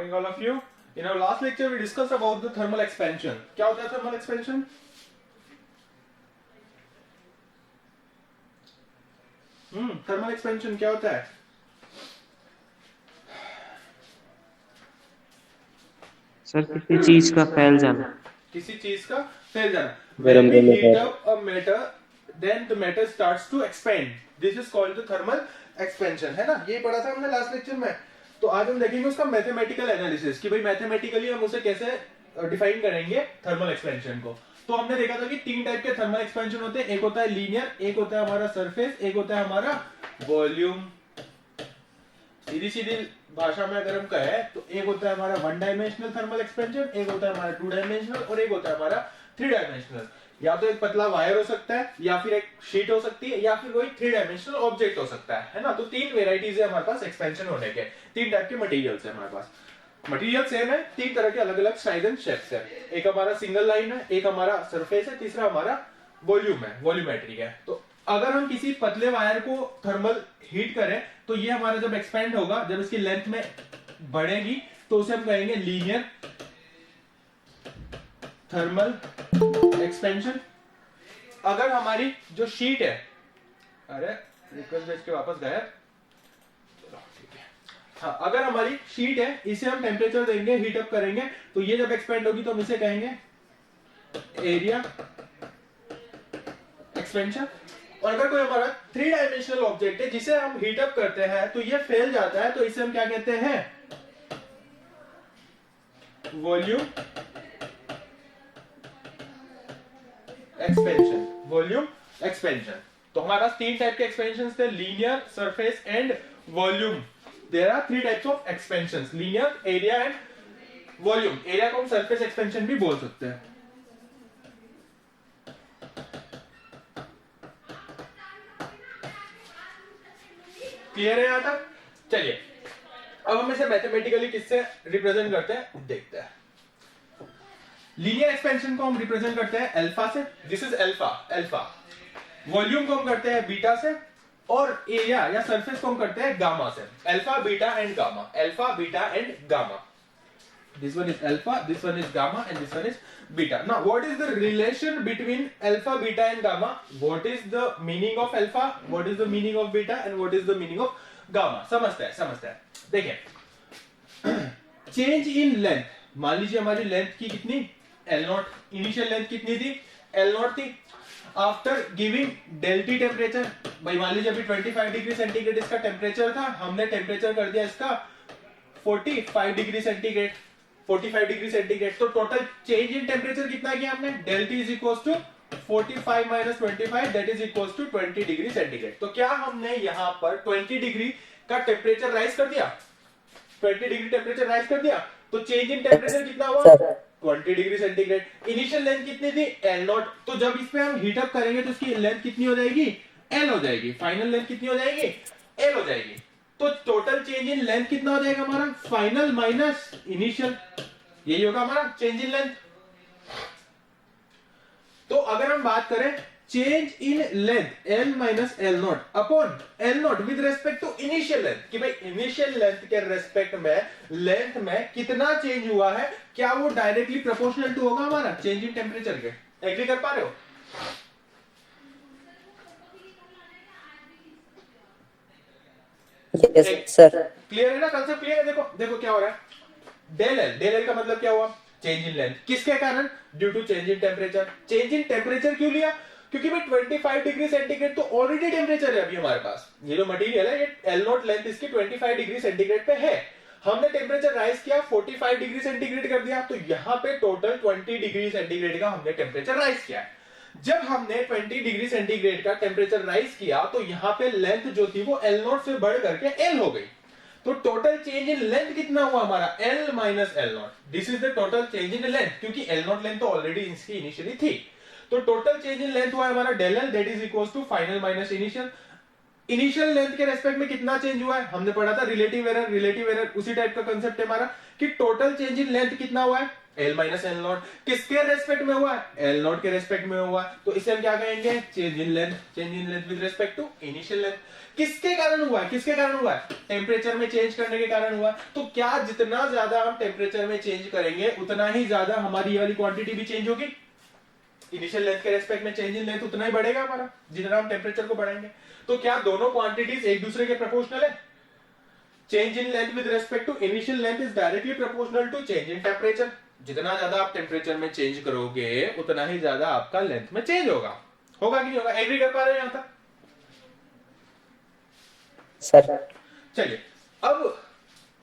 morning all of you. In our last lecture we discussed about the thermal expansion. क्या होता है thermal expansion? thermal expansion क्या होता है? सर किसी चीज का फैल जाना। किसी चीज का फैल जाना. When we heat up a matter, then the matter starts to expand. This is called the thermal expansion. है ना? ये पढ़ा था हमने last lecture में. तो आज हम देखेंगे उसका मैथमेटिकल एनालिसिस कि भाई मैथमेटिकली हम उसे कैसे डिफाइन करेंगे थर्मल एक्सपेंशन को. तो हमने देखा था कि तीन टाइप के थर्मल एक्सपेंशन होते हैं. एक होता है लीनियर, एक होता है हमारा सरफेस, एक होता है हमारा वॉल्यूम. सीधी सीधी भाषा में अगर हम कहें तो एक होता है हमारा वन डायमेंशनल थर्मल एक्सपेंशन, एक होता है हमारा टू डायमेंशनल और एक होता है हमारा थ्री डायमेंशनल. या तो एक पतला वायर हो सकता है, या फिर एक शीट हो सकती है, या फिर कोई थ्री डायमेंशनल ऑब्जेक्ट हो सकता है ना. तो तीन वेराइटीज है हमारे पास एक्सपेंशन होने के. तीन टाइप के मटेरियल्स है हमारे पास. मटेरियल सेम है, तीन तरह के अलग अलग साइज एंड शेप्स है. एक हमारा सिंगल लाइन है, एक हमारा सरफेस है, तीसरा हमारा वॉल्यूम है, वॉल्यूमेट्रिक है. तो अगर हम किसी पतले वायर को थर्मल हीट करें तो ये हमारा जब एक्सपेंड होगा, जब इसकी लेंथ में बढ़ेगी तो उसे हम कहेंगे लीनियर थर्मल एक्सपेंशन. अगर हमारी जो शीट है, अरे रिक्वेस्ट भेज के वापस गया. हाँ, अगर हमारी शीट है, इसे हम टेम्परेचर देंगे, हीट अप करेंगे, तो ये जब एक्सपेंड होगी तो हम इसे कहेंगे एरिया एक्सपेंशन. और अगर कोई हमारा थ्री डायमेंशनल ऑब्जेक्ट है जिसे हम हीट अप करते हैं तो ये फैल जाता है, तो इसे हम क्या कहते हैं? Volume expansion. Volume expansion. तो हमारे पास तीन टाइप के एक्सपेंशंस थे, linear, surface and volume. There are three types of expansions, linear, area and volume. Area को हम सरफेस एक्सपेंशन भी बोल सकते हैं. क्लियर है यहां तक? चलिए अब हम इसे मैथमेटिकली किससे रिप्रेजेंट करते हैं देखते हैं. लीनियर एक्सपेंशन को हम रिप्रेजेंट करते हैं अल्फा से. This is alpha. Alpha. Volume को हम करते हैं बीटा से, और एरिया या सरफेस को हम करते हैं गामा से. Alpha, beta and gamma. Alpha, beta and gamma. This one is alpha, this one is gamma, and this one is beta. Now, what is the relation between alpha, beta, and gamma? What is the meaning of alpha? What is the meaning of beta? And what is the meaning of gamma? समझते हैं. देखिए, change in length. मान लीजिए हमारी length की कितनी? L0. Initial length कितनी थी? L0 थी. आफ्टर गिविंग डेल्टी टेम्परेचर, भाई मान लीजिए अभी 25 डिग्री सेंटीग्रेड इसका टेम्परेचर था, हमने टेम्परेचर कर दिया इसका 45 डिग्री सेंटीग्रेड. 45 degree centigrade. तो टोटल चेंज इन टेम्परेचर कितना किया हमने? Delta T is equal to 45 minus 25, that is equal to 20 degree centigrade. तो क्या हमने यहाँ पर 20 डिग्री का टेम्परेचर राइज कर दिया? 20 डिग्री टेम्परेचर राइज कर दिया. तो चेंज इन टेम्परेचर कितना हुआ? 20 डिग्री सेंटीग्रेड. इनिशियल लेंथ कितनी थी? L0. तो जब इस पे हम हीट अप करेंगे तो इसकी लेंथ कितनी हो जाएगी? L हो जाएगी. फाइनल लेंथ कितनी हो जाएगी? L हो जाएगी. तो टोटल चेंज इन लेंथ कितना हो जाएगा हमारा? Final minus initial. यही होगा हमारा चेंज इन लेंथ. तो अगर हम बात करें change in length L minus L0 upon L0 with respect to initial length, कि भाई इनिशियल लेंथ के रेस्पेक्ट में लेंथ में कितना चेंज हुआ है, क्या वो डायरेक्टली प्रोपोर्शनल टू होगा हमारा चेंज इन टेम्परेचर के? एग्री कर पा रहे हो? सर क्लियर है ना? कंसेप्ट क्लियर है? देखो क्या हो रहा है. डेल एल का मतलब क्या हुआ? Change in length. किसके कारण? Due to change in temperature. Change in temperature क्यों लिया? क्योंकि भाई 25 डिग्री सेंटीग्रेड तो ऑलरेडी टेम्परेचर है अभी हमारे पास. ये जो मटेरियल है, ये L0 लेंथ इसकी 25 डिग्री सेंटीग्रेड पे है. हमने टेम्परेचर राइज किया, 45 डिग्री सेंटीग्रेड कर दिया, तो यहाँ पे टोटल 20 डिग्री सेंटीग्रेड का हमने टेम्परेचर राइज किया. जब हमने 20 डिग्री सेंटीग्रेड का टेम्परेचर राइज किया तो यहाँ पे लेंथ जो थी वो L0 से बढ़ करके L हो गई. तो टोटल चेंज इन लेंथ कितना हुआ हमारा? L minus L0. This is the total change in length, क्योंकि L0 लेंथ तो ऑलरेडी इसकी इनिशियली थी. तो टोटल चेंज इन लेंथ हुआ हमारा del L, that is equal to final minus initial. Initial length के रेस्पेक्ट में कितना चेंज हुआ है, हमने पढ़ा था रिलेटिव एरर। रिलेटिव एरर उसी टाइप का कंसेप्ट है हमारा कि टोटल चेंज इन लेंथ कितना हुआ है, L माइनस एल नॉट। किसके रेस्पेक्ट में हुआ है, एल नॉट के रेस्पेक्ट में हुआ है। तो इसे हम क्या कहेंगे, change in length. Change in length with respect to initial length. किसके कारण हुआ है, किसके कारण हुआ है, टेम्परेचर में चेंज करने के कारण हुआ। तो क्या जितना ज्यादा हम टेम्परेचर में चेंज करेंगे उतना ही ज्यादा हमारी ये वाली क्वांटिटी भी चेंज होगी। इनिशियल लेंथ के रेस्पेक्ट में चेंज इन लेंथ उतना ही बढ़ेगा हमारा जितना हम टेम्परेचर को बढ़ाएंगे। तो क्या दोनों क्वांटिटीज एक दूसरे के प्रोपोर्शनल है। Change in length with respect to initial length is directly proportional to change in temperature. जितना ज्यादा आप टेम्परेचर में चेंज करोगे उतना ही ज्यादा आपका लेंथ में चेंज होगा। होगा कि नहीं होगा, एग्री कर पा रहे हैं यहां तक सर? चलिए अब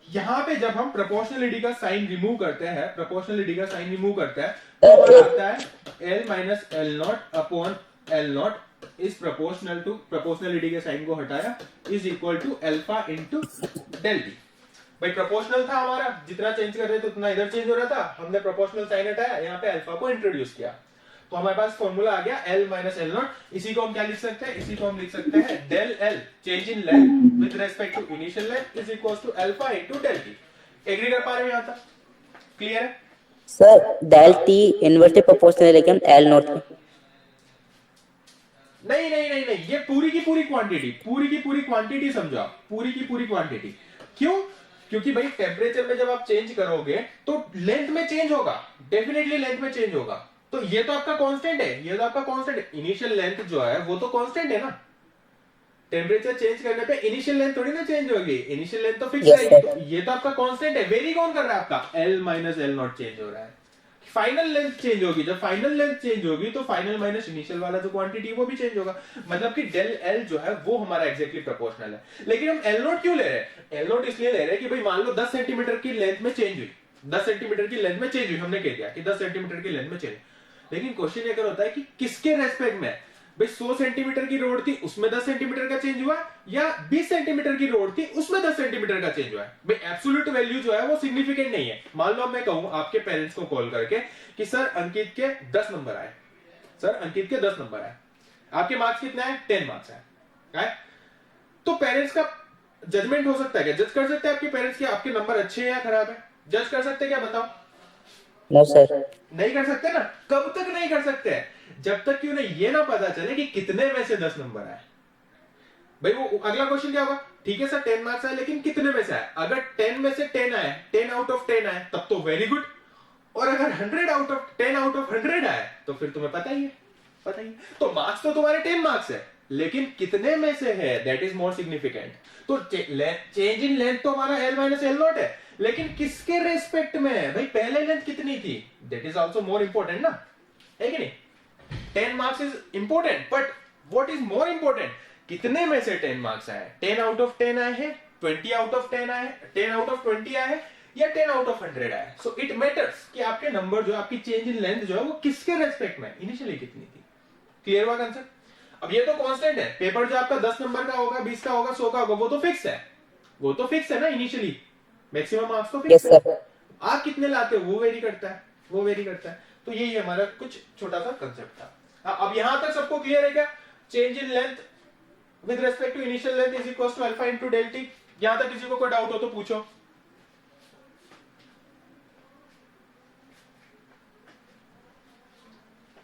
यहां पे जब हम प्रोपोर्शनलिटी का साइन रिमूव करते हैं, प्रोपोर्शनलिटी का साइन रिमूव करते हैं तो हमारा आता है L minus L naught upon L naught is proportional to, proportionality के साइन को हटाया, is equal to alpha into del T. भाई प्रोपोर्शनल था हमारा, जितना चेंज कर रहे थे उतना इधर चेंज हो रहा था, हमने प्रोपोर्शनल साइन हटाया, यहाँ पे अल्फा को इंट्रोड्यूस किया तो हमारे पास फॉर्मूला आ गया L माइनस एल नॉट। इसी को हम क्या लिख सकते हैं, इसी को हम लिख सकते हैं del L change in length with respect to initial length is equal to alpha into del T. Agree कर पा रहे हो यहां तक, क्लियर है? Sir del T inversely proportional है लेकिन एल नॉट नहीं नहीं नहीं नहीं, ये पूरी की पूरी क्वांटिटी, पूरी की पूरी क्वांटिटी समझो आप, पूरी की पूरी क्वांटिटी। क्यों? क्योंकि भाई टेम्परेचर में जब आप चेंज करोगे तो लेंथ में चेंज होगा, डेफिनेटली लेंथ में चेंज होगा। तो ये तो आपका कांस्टेंट है, ये तो आपका कांस्टेंट है। इनिशियल लेंथ जो है वो तो कांस्टेंट है ना, टेम्परेचर चेंज करने पे इनिशियल लेंथ थोड़ी ना चेंज होगी, इनिशियल लेंथ तो फिक्स Yes, रहेगी। sir. तो ये तो आपका कांस्टेंट है, वेरी कौन कर रहा है आपका, L minus L not change हो रहा है। फाइनल लेंथ चेंज होगी, जब फाइनल लेंथ चेंज होगी तो फाइनल माइनस इनिशियल वाला जो क्वांटिटी वो भी चेंज होगा। मतलब कि डेल एल जो है वो हमारा एग्जैक्टली प्रोपोर्शनल है। लेकिन हम एल नोट क्यों ले रहे हैं, एल नोट इसलिए ले रहे हैं कि भाई मान लो 10 सेंटीमीटर की लेंथ में चेंज हुई, 10 सेंटीमीटर की लेंथ में चेंज हुई, हमने कह दिया कि 10 सेंटीमीटर की लेंथ में चेंज। लेकिन क्वेश्चन ये कर होता है कि किसके रेस्पेक्ट में, भाई 100 सेंटीमीटर की रोड थी उसमें 10 सेंटीमीटर का चेंज हुआ, या 20 सेंटीमीटर की रोड थी उसमें 10 सेंटीमीटर का चेंज हुआ है। भाई एब्सोल्यूट वैल्यू जो है वो सिग्निफिकेंट नहीं है। मान लो मैं कहूं आपके पेरेंट्स को कॉल करके कि सर अंकित के 10 नंबर आए, सर अंकित के 10 नंबर आए, आपके मार्क्स कितने आए, 10 मार्क्स आए। तो पेरेंट्स का जजमेंट हो सकता है क्या, जज कर सकते हैं आपके पेरेंट्स के आपके नंबर अच्छे हैं या खराब है, जज कर सकते हैं क्या, बताओ? No sir. नहीं कर सकते ना। कब तक नहीं कर सकते हैं, जब तक कि उन्हें ये ना पता चले कि कितने में से 10 नंबर आए। भाई वो अगला क्वेश्चन क्या होगा, ठीक है सर 10 मार्क्स आए लेकिन कितने में से आए। अगर 10 में से 10 आए, 10 आउट ऑफ 10 आए तब तो वेरी गुड, और अगर 100 आउट ऑफ 10 आउट ऑफ 100 आए तो फिर तुम्हें पता ही है, पता ही। तो मार्क्स तो तुम्हारे 10 मार्क्स है लेकिन कितने में से है दैट इज मोर सिग्निफिकेंट। तो चेंज इन लेंथ तो हमारा L माइनस एल नॉट है, लेकिन किसके रेस्पेक्ट में है, भाई पहले लेंथ कितनी थी, that is also more important ना, है कि नहीं। 10 marks is important but what is more important, कितने में से 10 मार्क्स आए, 10 आउट ऑफ 10 आए हैं, 20 आउट ऑफ 10 आए, 10 आउट ऑफ 20 आए हैं, या 10 आउट ऑफ 100 आए। सो इट मैटर्स कि आपके नंबर जो आपकी चेंज इन लेंथ जो है वो किसके रेस्पेक्ट में इनिशियली कितनी थी। क्लियर हुआ कंसेप्ट? अब ये तो कांस्टेंट है, पेपर जो आपका 10 नंबर का होगा, 20 का होगा, 100 का होगा, वो तो फिक्स है, वो तो फिक्स है ना इनिशियली, मैक्सिमम मार्क्स तो फिक्स है। आप कितने लाते हो वो वेरी करता है, वो वेरी करता है। तो यही हमारा कुछ छोटा सा कंसेप्ट था। अब यहां तक सबको क्लियर है क्या, change in length with respect to initial length is equal to alpha into del T. यहां तक किसी को कोई डाउट हो तो पूछो।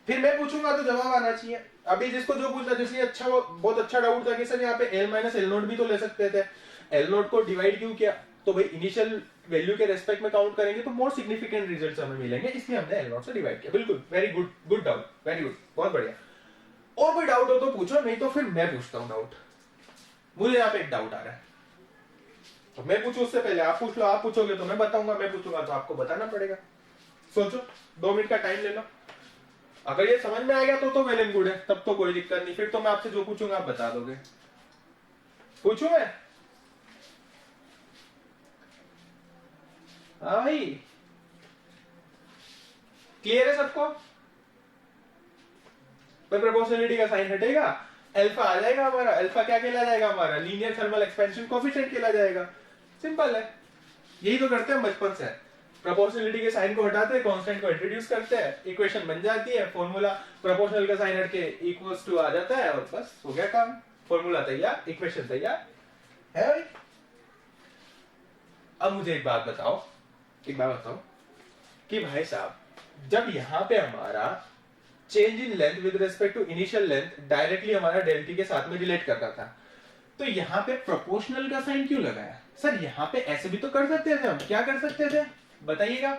फिर मैं पूछूंगा तो जवाब आना चाहिए। अभी जिसको जो पूछना, जैसे अच्छा बहुत अच्छा डाउट था कि सर यहाँ पे L माइनस एल नोट भी तो ले सकते थे, एल नोट को डिवाइड क्यों किया, तो भाई इनिशियल वैल्यू के रेस्पेक्ट में काउंट करेंगे तो मोर सिग्निफिकेंट रिजल्ट्स हमें मिलेंगे, इसलिए हमने एल नोट से डिवाइड किया। बिल्कुल, very good, good doubt, very good, बहुत बढ़िया। और कोई डाउट हो तो पूछो, नहीं तो फिर मैं पूछता हूँ डाउट। मुझे यहाँ पे एक डाउट आ रहा है, तो मैं पूछूं उससे पहले आप पूछ लो, आप पूछोगे तो मैं बताऊंगा, मैं पूछूंगा तो आपको बताना पड़ेगा। सोचो, 2 मिनट का टाइम ले लो। अगर ये समझ में आ गया तो वेल एंड गुड है, तब तो कोई दिक्कत नहीं, फिर तो मैं आपसे जो पूछूंगा आप बता दोगे। पूछूं मैं? हाँ भाई, क्लियर है सबको? पर प्रोपोर्शनलिटी का साइन हटेगा, अल्फा आ जाएगा हमारा। अल्फा क्या कहला जाएगा हमारा, लीनियर थर्मल एक्सपेंशन कोएफिशिएंट कहला जाएगा। सिंपल है, यही तो करते हैं बचपन से। प्रोपोर्शनलिटी के साइन को हटाते हैं, कांस्टेंट को इंट्रोड्यूस करते हैं, इक्वेशन बन जाती है, फॉर्मूला प्रोपोर्शनल का साइन हट के इक्वल्स टू आ जाता है और बस हो गया काम। फॉर्मूला तैयार, इक्वेशन तैयार है भाई। अब मुझे एक बात बताओ कि भाई साहब जब यहां पे हमारा change in length with respect to initial length directly हमारा डेल टी के साथ में रिलेट कर रहा था, तो यहाँ पे प्रोपोर्शनल का साइन क्यों लगाया? सर यहाँ पे ऐसे भी तो कर सकते थे हम, क्या कर सकते थे बताइएगा?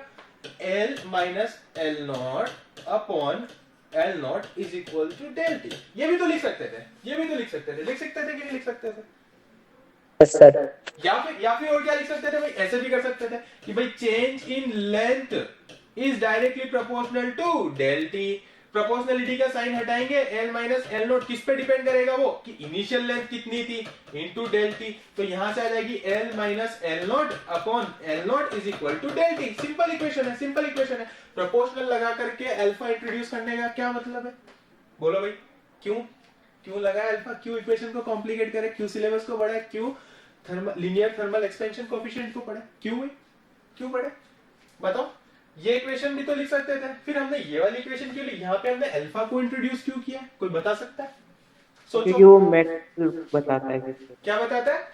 L minus L naught upon L naught is equal to del T, ये भी तो लिख सकते थे, लिख सकते थे कि नहीं लिख सकते थे? Yes sir. या फिर और क्या लिख सकते थे भाई? ऐसे भी कर सकते थे कि भाई change in length is directly proportional to del T. Proportionality का साइन हटाएंगे, L माइनस एल नॉट किस पे डिपेंड करेगा? वो कि इनिशियल लेंथ कितनी थी इनटू डेल टी। तो यहां से आ जाएगी L minus L naught upon L naught is equal to del T. Simple equation है। प्रोपोर्शनल लगा करके अल्फा इंट्रोड्यूस करने का क्या मतलब है? बोलो भाई, क्यों लगाया अल्फा? क्यों इक्वेशन को कॉम्प्लिकेट करे? क्यों सिलेबस को बढ़ाए? क्यों लीनियर थर्मल एक्सपेंशन कोएफिशिएंट को पढ़े? क्यों पढ़े बताओ? ये इक्वेशन भी तो लिख सकते थे, फिर हमने ये वाली इक्वेशन क्यों ली? यहाँ पे हमने अल्फा को इंट्रोड्यूस क्यों किया? कोई बता सकता है? सोचो। क्योंकि वो मेटल बताता है क्या बताता है?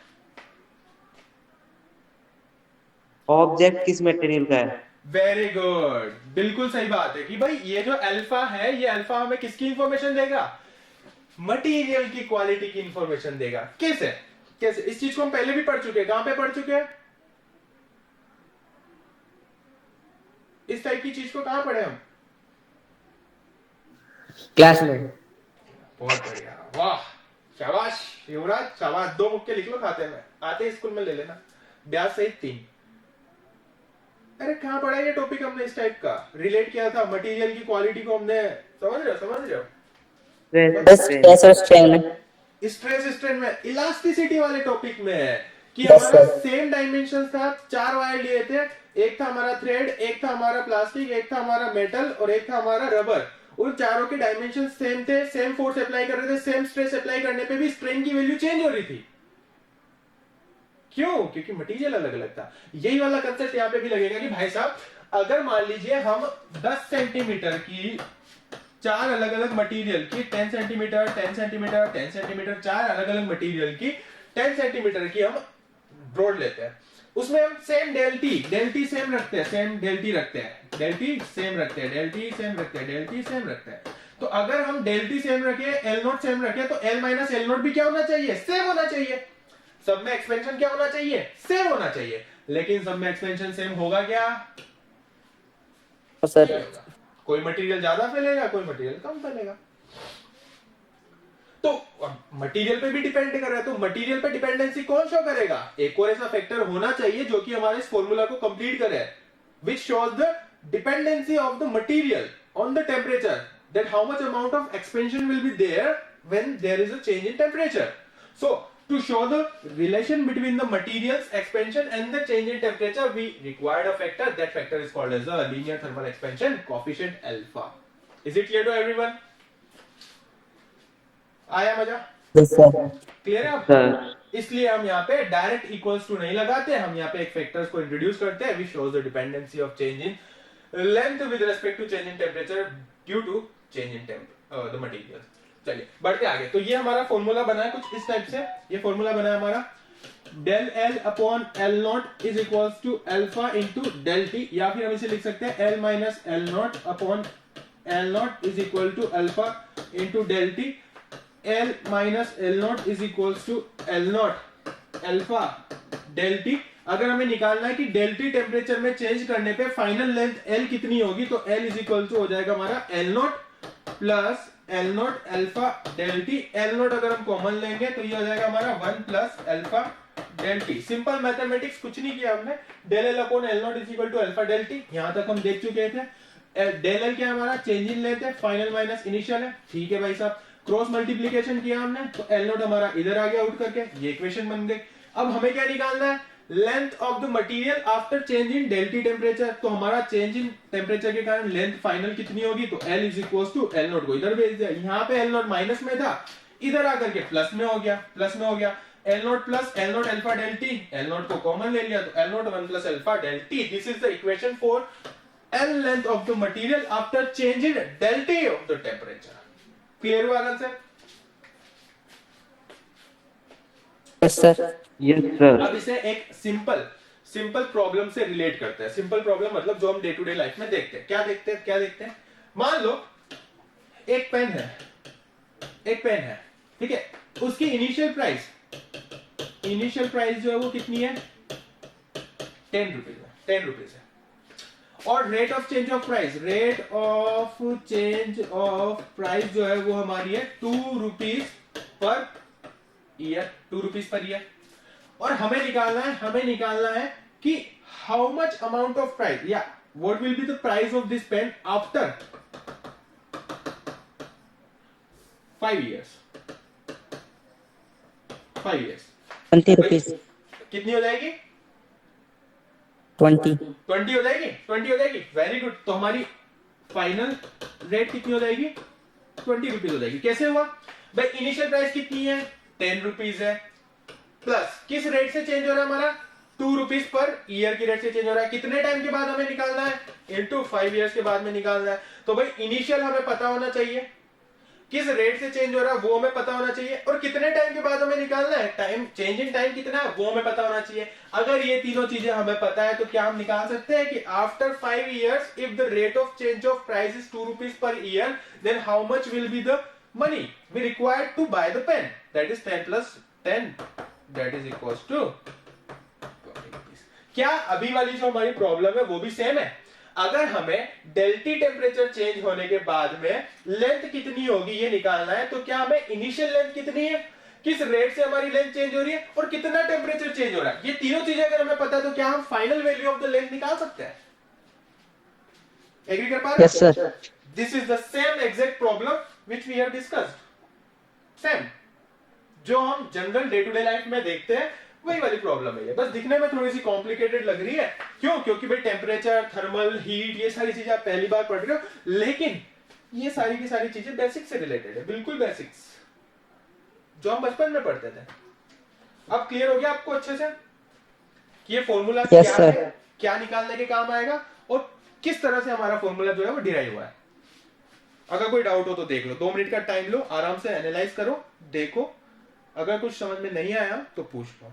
ऑब्जेक्ट किस मटेरियल का है। वेरी गुड, बिल्कुल सही बात है कि भाई ये जो अल्फा है, ये अल्फा हमें किसकी इंफॉर्मेशन देगा? मटेरियल की क्वालिटी की इंफॉर्मेशन देगा। कैसे? इस चीज को हम पहले भी पढ़ चुके हैं। कहां पे पढ़ चुके हैं? इस टाइप की चीज को कहां पढ़े हम? क्लास में। बहुत बढ़िया, वाह, शाबाश युवराज, शाबाश। 2 मुक्के लिख लो खाते में, आते स्कूल में ले लेना, ब्याज सहित 3। अरे कहां पढ़ा ये टॉपिक हमने इस टाइप का? रिलेट किया था मटेरियल की क्वालिटी को हमने। समझ रहे हो? स्ट्रेस और स्ट्रेन में, स्ट्रेस स्ट्रेन में, इलास्टिसिटी वाले टॉपिक में है कि Yes, हमारा sir. सेम डायमेंशंस था। 4 वायर लिए थे, एक था हमारा थ्रेड, एक था हमारा प्लास्टिक, एक था हमारा मेटल और एक था हमारा रबर। उन चारों के डायमेंशन सेम थे, सेम फोर्स अप्लाई कर रहे थे, सेम स्ट्रेस अप्लाई करने पे भी स्ट्रेन की वैल्यू चेंज हो रही थी। क्यों? क्योंकि मटेरियल अलग अलग था। यही वाला कंसेप्ट यहाँ पे भी लगेगा कि भाई साहब अगर मान लीजिए हम 10 सेंटीमीटर की 4 अलग अलग मटेरियल की 10 सेंटीमीटर 10 सेंटीमीटर 10 सेंटीमीटर 4 अलग अलग मटेरियल की 10 सेंटीमीटर की हम रोड लेते हैं, उसमें हम सेम डेल्टी सेम रखते हैं, सेम डेल्टी रखते हैं, डेल्टी सेम रखते हैं, डेल्टी सेम रखते हैं, डेल्टी सेम रखते हैं। तो अगर हम डेल्टी सेम रखे, एल नॉट सेम रखे, तो एल माइनस एल नॉट भी क्या होना चाहिए? सेम होना चाहिए। सब में एक्सपेंशन क्या होना चाहिए? सेम होना चाहिए। लेकिन सब में एक्सपेंशन सेम होगा क्या? सर। कोई मटेरियल ज्यादा फैलेगा, कोई मटेरियल कम फैलेगा। तो मटेरियल पे भी डिपेंड कर रहा है, तो मटेरियल पे डिपेंडेंसी कौन शो करेगा? एक और ऐसा फैक्टर होना चाहिए जो कि हमारे इस फॉर्मूला को कंप्लीट करे, which shows the dependency of the material on the temperature, that how much amount of expansion will be there when there is a change in temperature. So to show the relation between the materials expansion and the change in temperature, we required a factor. That factor is called as the linear thermal expansion coefficient alpha. Is it clear to everyone? आया मजा? Clear है आप? इसलिए हम यहाँ पे direct equals to नहीं लगाते, हम यहाँ पे एक फैक्टर्स को इंट्रोड्यूस करते हैं, which shows the dependency of change in length with respect to change in temperature due to change in the material. चलिए बढ़ते आगे। तो ये हमारा फॉर्मूला बना है कुछ इस टाइप से। ये फॉर्मूला बना है हमारा del L upon L naught is equals to alpha into del T, या फिर हम इसे लिख सकते हैं L minus L naught upon L naught is equal to alpha into del T. L minus L naught is equals to L naught alpha del T. अगर हमें निकालना है कि डेल टी टेम्परेचर में चेंज करने पे फाइनल लेंथ एल कितनी होगी, तो एल इज इक्वल टू हो जाएगा हमारा L naught plus L naught alpha del T. L naught अगर हम कॉमन लेंगे तो ये हो जाएगा हमारा 1 plus alpha del T. Simple mathematics, कुछ नहीं किया हमने। Del L upon L naught is equal to alpha del T, यहां तक हम देख चुके थे। डेल एल क्या है हमारा? चेंज इन लेंथ है, फाइनल माइनस इनिशियल है। ठीक है भाई साहब, क्रॉस मल्टीप्लीकेशन किया हमने तो एल नॉट हमारा इधर आ गया आउट करके, ये इक्वेशन बन गई। अब हमें क्या निकालना है? Length of the material after change in delta T temperature. तो हमारा चेंज इन टेम्परेचर के कारण लेंथ फाइनल कितनी होगी? तो L is equal to L naught को इधर भेज दिया, यहाँ पे एल नॉट माइनस में था, इधर आकर के प्लस में हो गया, L naught plus L naught alpha del T. L naught को कॉमन ले लिया तो L naught 1 plus alpha del T. This is the equation for L length of the material after change in delta T of the temperature. Clear हुआ answer? Yes sir. Yes sir. अब इसे एक simple simple problem से relate करते हैं। Simple problem मतलब जो हम डे टू डे लाइफ में देखते हैं। क्या देखते हैं? मान लो एक पेन है, ठीक है, उसकी इनिशियल प्राइस जो है वो कितनी है? 10 रुपीज है। और rate of change of price जो है वो हमारी है 2 रुपीज पर ईयर। और हमें निकालना है कि how much amount of price या what will be the price of this pen after 5 years। 5 years 20 rupees. कितनी हो जाएगी? 20। 20 हो जाएगी। Very good. तो हमारी फाइनल रेट कितनी हो जाएगी? 20 रुपीज हो जाएगी। कैसे हुआ भाई? इनिशियल प्राइस कितनी है? 10 रुपीज है, प्लस किस रेट से चेंज हो रहा है हमारा? 2 रुपीज पर ईयर की रेट से चेंज हो रहा है। कितने टाइम के बाद हमें निकालना है? इनटू 5 years के बाद में निकालना है। तो भाई इनिशियल हमें पता होना चाहिए, किस रेट से चेंज हो रहा है वो हमें पता होना चाहिए, और कितने टाइम के बाद हमें निकालना है, टाइम चेंज इन टाइम कितना है वो हमें पता होना चाहिए। अगर ये तीनों चीजें हमें पता है तो क्या हम निकाल सकते हैं कि after 5 years if the rate of change of price is 2 rupees per year, then how much will be the money we required to buy the pen? That is 10 plus 10, that is equals to 20 rupees। क्या अभी वाली जो हमारी problem है वो भी same है? अगर हमें डेल्टी टेम्परेचर चेंज होने के बाद में लेंथ कितनी होगी ये निकालना है, तो क्या हमें इनिशियल लेंथ कितनी है, किस रेट से हमारी लेंथ चेंज हो रही है, और कितना टेम्परेचर चेंज हो रहा है, ये तीनों चीजें अगर हमें पता है तो क्या हम final value of the length निकाल सकते हैं? एग्री कर पा रहे? Yes sir. This is the same exact problem which we have discussed. Same जो हम general day to day life में देखते हैं वही वाली प्रॉब्लम है ये। बस दिखने में थोड़ी सी कॉम्प्लिकेटेड लग रही है। क्यों? क्योंकि भाई टेम्परेचर, थर्मल, हीट, ये सारी चीजें आप पहली बार पढ़ रहे हो, लेकिन ये सारी की सारी चीजें बेसिक से रिलेटेड है, बिल्कुल बेसिक्स जो हम बचपन में पढ़ते थे। अब क्लियर हो गया आपको अच्छे से कि ये फॉर्मूला Yes, क्या sir. है, क्या निकालने के काम आएगा, और किस तरह से हमारा फॉर्मूला जो है वो डिराइव हुआ है। अगर कोई डाउट हो तो देख लो, 2 मिनट का टाइम लो, आराम से एनालाइज करो, देखो, अगर कुछ समझ में नहीं आया तो पूछ लो।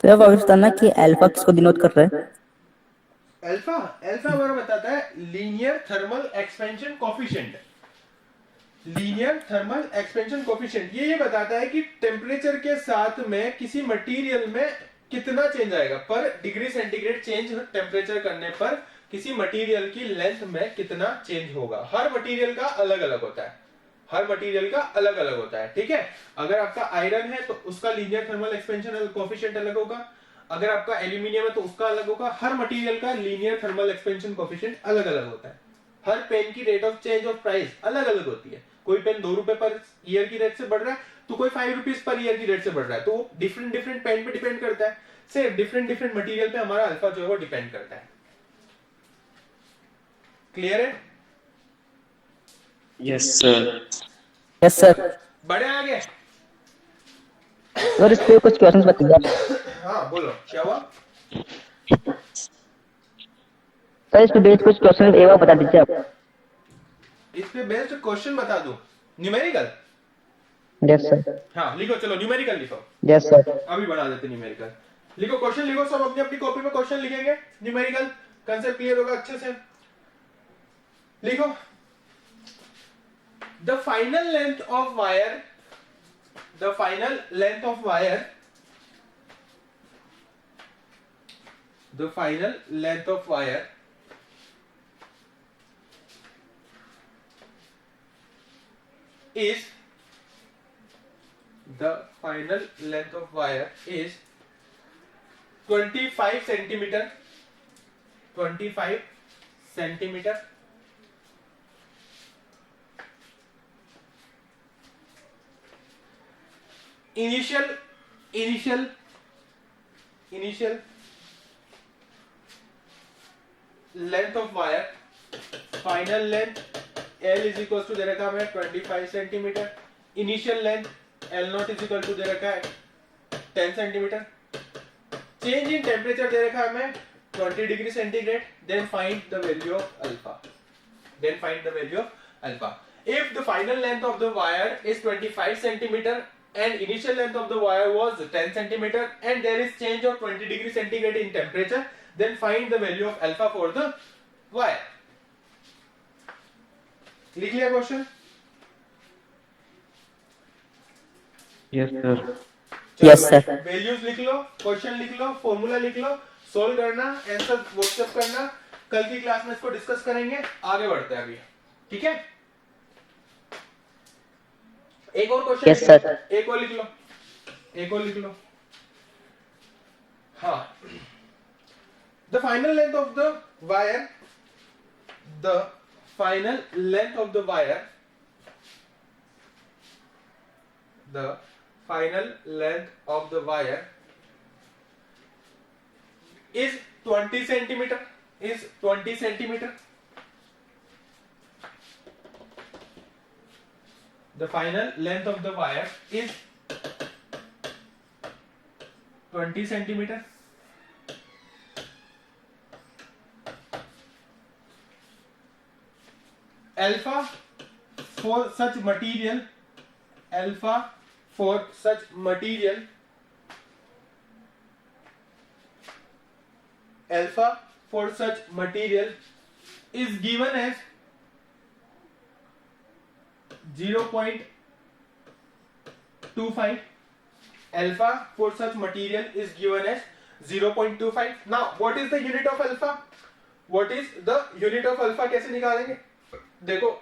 तो पाकिस्तान ना कि अल्फा किसको डिनोट कर रहा है? अल्फा हमारा बताता है linear thermal expansion coefficient. Linear thermal expansion coefficient ये बताता है कि टेम्परेचर के साथ में किसी मटेरियल में कितना चेंज आएगा, पर डिग्री सेंटीग्रेड चेंज टेम्परेचर करने पर किसी मटेरियल की लेंथ में कितना चेंज होगा। हर मटेरियल का अलग अलग होता है, ठीक है। अगर आपका आयरन है तो उसका लीनियर थर्मल एक्सपेंशन कोफिशिएंट अलग होगा, अगर आपका एल्यूमिनियम है तो उसका अलग होगा। हर मटेरियल का लीनियर थर्मल एक्सपेंशन कोफिशिएंट अलग अलग होता है। हर पेन की rate of change of price अलग अलग होती है। कोई पेन 2 रुपए पर ईयर की रेट से बढ़ रहा है तो कोई 5 रुपीज पर ईयर की रेट से बढ़ रहा है, तो डिफरेंट पेन पे डिपेंड करता है। सिर्फ डिफरेंट मटेरियल पे हमारा अल्फा जो है वो डिपेंड करता है। क्लियर है? Yes sir. Yes sir. बढ़े आगे? सर इस पे कुछ क्वेश्चंस बताइए। हाँ बोलो, क्या हुआ? सर इस पे बेस्ड कुछ क्वेश्चन एक बार बता दीजिए आप। इस पे बेस्ड क्वेश्चन बता दूं, न्यूमेरिकल? Yes sir. हाँ लिखो, चलो न्यूमेरिकल लिखो। Yes sir. अभी बना देते न्यूमेरिकल। लिखो, क्वेश्चन लिखो, सब अपनी अपनी कॉपी में क्वेश्चन लिखेंगे। न्यूमेरिकल कंसेप्ट क्लियर होगा अच्छे से। लिखो, the final length of wire is 25 centimeter. 25 centimeter. Initial length of wire, final length L is equal to दे रखा है 25 centimetre, initial length L0 is equal to दे रखा है 10 सेंटीमीटर, चेंज इन टेम्परेचर दे रखा है हमें 20 degree centigrade, then find the value of alpha, then find the value of alpha. If the final length of the wire is 25 centimeter and initial length of the wire was 10 centimeter and there is change of 20 degree centigrade in temperature, then find the value of alpha for the wire. लिख लिया question? Yes sir. Yes, sir. Values लिख लो, question लिख लो, formula लिख लो, solve करना, answer WhatsApp करना, कल की class में इसको डिस्कस करेंगे, आगे बढ़ते हैं अभी, ठीक है? एक और क्वेश्चन Yes, sir. एक और लिख लो, एक और लिख लो। हाँ, the final length of the wire, the final length of the wire, the final length of the wire is 20 centimeter, is 20 centimeter. The final length of the wire is 20 centimeter. Alpha for such material, alpha for such material, alpha for such material is given as 0.25. Alpha for such material is given as 0.25. Now what is the unit of alpha? What is the unit of alpha? कैसे निकालेंगे? देखो,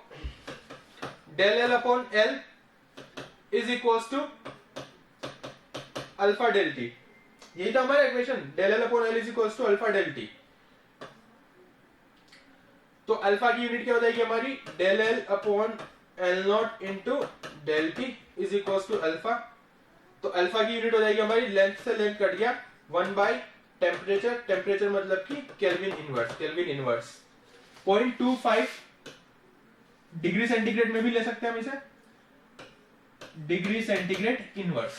del L upon L is equals to alpha del T. यही था हमारा equation, del L upon L is equals to alpha del T. तो alpha की unit क्या हो जाएगी हमारी? del L upon L not into del T is equals to alpha. तो अल्फा की यूनिट हो जाएगी हमारी, लेंथ से लेंथ कट गया, 1 बाई टेम्परेचर, टेम्परेचर मतलब कि kelvin inverse, kelvin inverse 0.25 degree centigrade में भी ले सकते हैं हम इसे, degree centigrade inverse.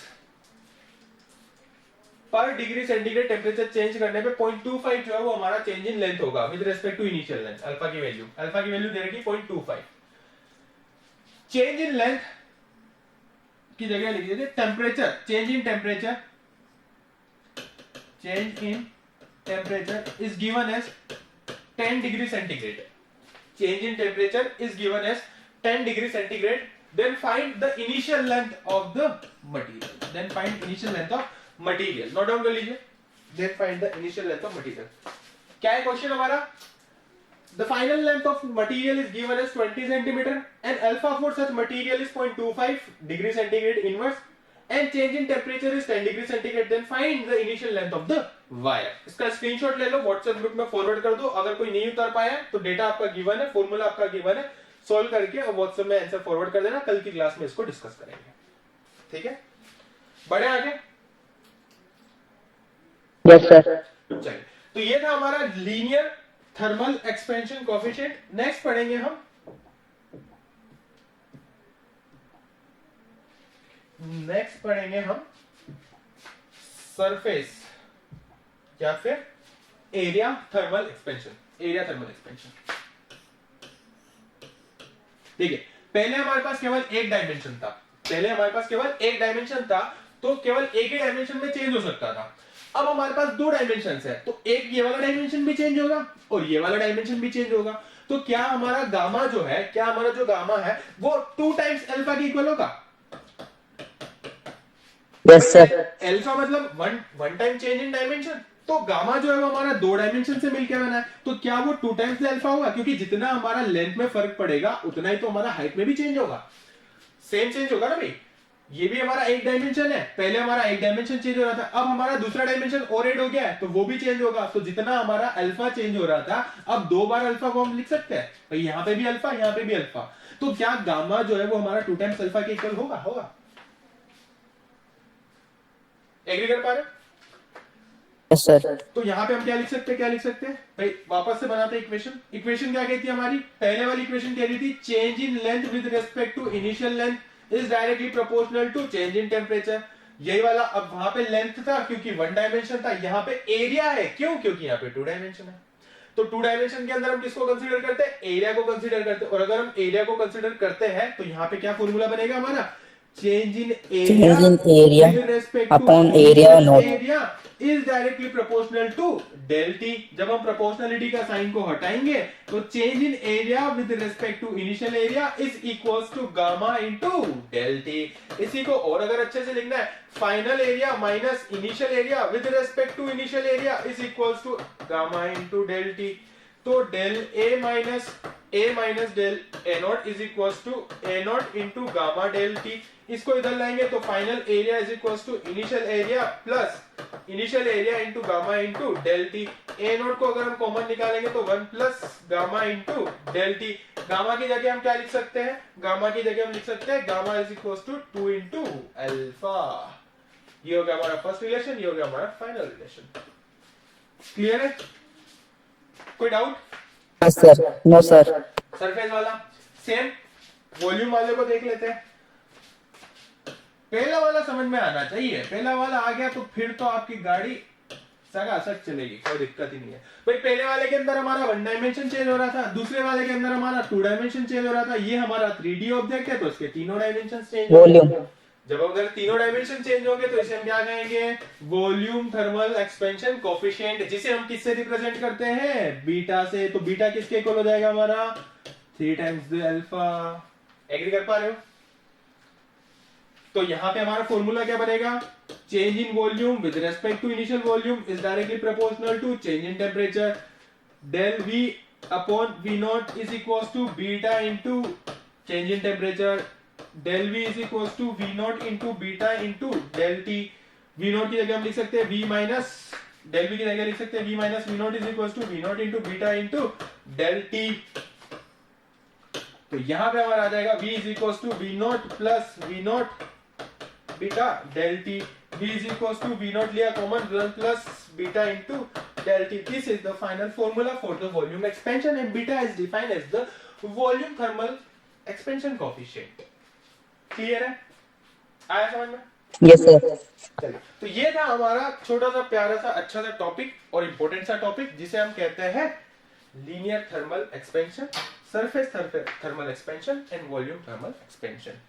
Per degree centigrade temperature change करने पे 0.25 जो है वो हमारा चेंज इन लेंथ होगा with respect to initial length. Alpha की वैल्यू दे रखी 0.25। चेंज इन लेंथ की जगह लिख दीजिए temperature, change in temperature, change in temperature is given as 10 degree centigrade, change in temperature is given as 10 degree centigrade. Then find the initial length of the material. Then find initial length of material. Note down कर लीजिए. Then find the initial length of material. क्या है question हमारा? The final length of material is given as 20 centimeter and alpha for such material is 0.25 degree centigrade inverse and change in temperature is 10 degree centigrade. Then find the initial length of the wire. इसका screenshot ले लो, WhatsApp group में forward कर दो। अगर कोई नहीं उतार पाया तो डेटा आपका गिवन है, फॉर्मूला आपका गिवन है, सॉल्व करके और व्हाट्सएप में आंसर फॉरवर्ड कर देना। कल की क्लास में इसको डिस्कस करेंगे, ठीक है? बढ़े आगे? Yes, sir. चलिए, तो ये था हमारा linear thermal expansion coefficient. Next पढ़ेंगे हम सरफेस या फिर area thermal expansion, area thermal expansion. ठीक है, पहले हमारे पास केवल एक डायमेंशन था, तो केवल एक ही डायमेंशन में चेंज हो सकता था। अब हमारे पास दो डायमेंशन है, तो एक ये वाला डायमेंशन भी चेंज होगा और ये वाला डायमेंशन भी चेंज होगा। तो क्या हमारा गामा जो है, वो 2 टाइम्स अल्फा के इक्वल होगा? Yes, sir. अल्फा मतलब one time change in dimension, तो गामा जो है वो हमारा 2 डायमेंशन से मिलकर बना है, तो क्या वो 2 टाइम्स अल्फा होगा? क्योंकि जितना हमारा लेंथ में फर्क पड़ेगा उतना ही तो हमारा हाइट में भी चेंज होगा, सेम चेंज होगा ना भाई। ये भी हमारा एक डायमेंशन है, पहले हमारा एक डायमेंशन चेंज हो रहा था, अब हमारा दूसरा डायमेंशन और ऐड हो गया है, तो वो भी चेंज होगा। तो जितना हमारा अल्फा चेंज हो रहा था, अब 2 बार अल्फा को हम लिख सकते हैं भाई, यहाँ पे भी अल्फा, यहाँ पे भी अल्फा। तो क्या गामा जो है वो हमारा 2 टाइम्स अल्फा के इक्वल होगा? एग्री कर पा रहे? Yes sir. तो यहाँ पे हम क्या लिख सकते हैं, क्या लिख सकते हैं भाई, वापस से बनाते हैं इक्वेशन। इक्वेशन क्या कहती है हमारी, पहले वाली इक्वेशन कह रही थी change in length with respect to initial length is directly proportional to change in temperature. यही वाला, अब वहां पे लेंथ था क्योंकि वन डायमेंशन था, यहाँ पे एरिया है क्यों, क्योंकि यहाँ पे टू डायमेंशन है। तो टू डायमेंशन के अंदर हम किसको कंसीडर करते हैं, एरिया को कंसीडर करते हैं। और अगर हम एरिया को कंसीडर करते हैं तो यहाँ पे क्या फॉर्मूला बनेगा हमारा, change in area change in area with respect to upon area naught area is directly proportional to del T. जब हम प्रोपोर्शनलिटी का साइन को हटाएंगे तो change in area with respect to initial area is equals to gamma into del T. इसी को और अगर अच्छे से लिखना है, final area minus initial area with respect to initial area is equals to gamma into del T. तो del A minus del A naught is equals to A naught into gamma del T. इसको इधर लाएंगे तो final area is equals to initial area plus initial area into gamma into del T. A naught को अगर हम common निकालेंगे तो 1 plus gamma into del T. Gamma की जगह हम क्या लिख सकते हैं, गामा की जगह हम लिख सकते हैं gamma is equals to 2 into alpha. ये हो गया हमारा फर्स्ट रिलेशन, ये हो गया हमारा फाइनल रिलेशन। क्लियर है, कोई doubt? Yes sir. No sir. Surface वाला सेम, वॉल्यूम वाले को देख लेते हैं। पहला वाला समझ में आना चाहिए, पहला वाला आ गया तो फिर तो आपकी गाड़ी सगासग चलेगी, कोई दिक्कत ही नहीं है भाई। पहले वाले के अंदर हमारा वन डायमेंशन चेंज हो रहा था, दूसरे वाले के अंदर हमारा टू डायमेंशन चेंज हो रहा था। ये हमारा 3D ऑब्जेक्ट है तो इसके तीनों डायमेंशन चेंज वॉल्यूम। जब अगर तीनों डायमेंशन चेंज होंगे तो इसे हम क्या कहेंगे, वॉल्यूम थर्मल एक्सपेंशन कोफिशिएंट, जिसे हम किससे रिप्रेजेंट करते हैं, बीटा से। तो बीटा किसके इक्वल हो जाएगा हमारा, 3 टाइम्स द अल्फा। एग्री कर पा रहे हो? तो यहाँ पे हमारा फॉर्मूला क्या बनेगा, change in volume with respect to initial volume is directly proportional to change in temperature. Del V upon V naught is equal to beta into change in temperature. Del V is equal to V naught into beta into del T. V naught की जगह हम लिख सकते हैं V minus, del we की जगह लिख सकते हैं V minus V naught is equal to V naught into beta into del T. तो यहां पे हमारा आ जाएगा v is equal to V naught plus V naught beta del T. v is equal to V naught लिया common, 1 plus beta into del T. This is the final formula for the volume expansion and beta is defined as the volume thermal expansion coefficient. Clear है, आया समझ में? Yes sir. चलिए, तो ये था हमारा छोटा सा प्यारा सा अच्छा सा टॉपिक और इंपॉर्टेंट सा टॉपिक जिसे हम कहते हैं linear thermal expansion, surface thermal expansion and volume thermal expansion.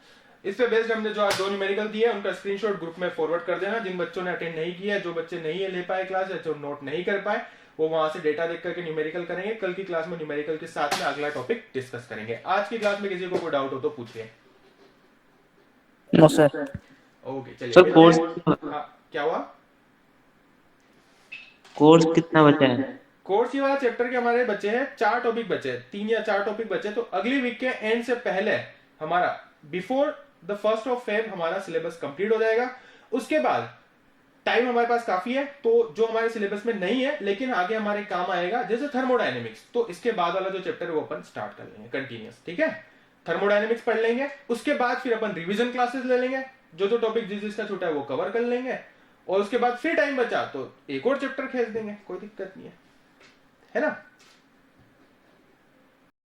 इस पे बेस्ड हमने जो आज 2 न्यूमेरिकल दिए हैं उनका स्क्रीनशॉट ग्रुप में फॉरवर्ड कर देना। जिन बच्चों ने अटेंड नहीं किया, जो बच्चे नहीं ले पाए क्लास या जो नोट नहीं कर पाए, वो वहां से डेटा देख करके न्यूमेरिकल करेंगे। कल की क्लास में न्यूमेरिकल के साथ में अगला टॉपिक डिस्कस करेंगे। आज की क्लास में किसी को कोई डाउट हो तो पूछिए। No sir. ओके चलिए सर कोर्स, क्या हुआ, कोर्स कितना बचा है? कोर्स ये वाला चैप्टर के हमारे बचे हैं 4 टॉपिक बचे हैं, 3 या 4 टॉपिक बचे। तो अगली वीक के एंड से पहले हमारा before the 1st of Feb हमारा सिलेबस कंप्लीट हो जाएगा। उसके बाद टाइम हमारे पास काफी है, तो जो हमारे सिलेबस में नहीं है लेकिन आगे हमारे काम आएगा, जैसे थर्मोडायनेमिक्स, तो इसके बाद वाला जो चैप्टर है वो अपन स्टार्ट कर लेंगे कंटिन्यूअस। ठीक है, थर्मोडायनेमिक्स पढ़ लेंगे, उसके बाद फिर अपन रिवीजन क्लासेस ले लेंगे, जो टॉपिक जिसका छूटा है वो कवर कर लेंगे, और उसके बाद फिर टाइम बचा तो एक और चैप्टर खेल देंगे, कोई दिक्कत नहीं है ना।